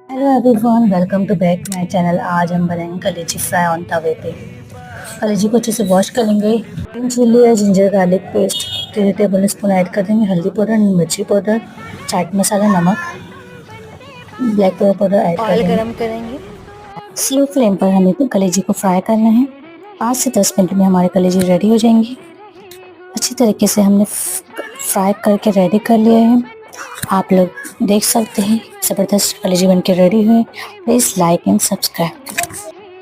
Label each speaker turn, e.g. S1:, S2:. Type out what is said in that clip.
S1: Hello everyone, welcome to back my channel. आज हम बनाएंगे कलेजी फ्राई ऑन तवे पे। कलेजी को अच्छे से वॉश करेंगे। ग्रीन चिल्ली या ginger garlic paste 3 table spoon add कर देंगे। हल्दी पाउडर, मिर्ची पाउडर, चाट मसाला, नमक, ब्लैक पेपर पाउडर ऐड कर देंगे।
S2: गरम करेंगे।
S1: स्लो फ्लेम पर हमें कलेजी को फ्राई करना है। 5 से 10 मिनट में हमारी कलेजी रेडी हो जाएंगी। अच्छी तरीके से हमने फ्राई करके रेडी कर लिया है। आप लोग देख सकते हैं ज़बरदस्त कलेजी बन के रेडी हुए। Please like and subscribe.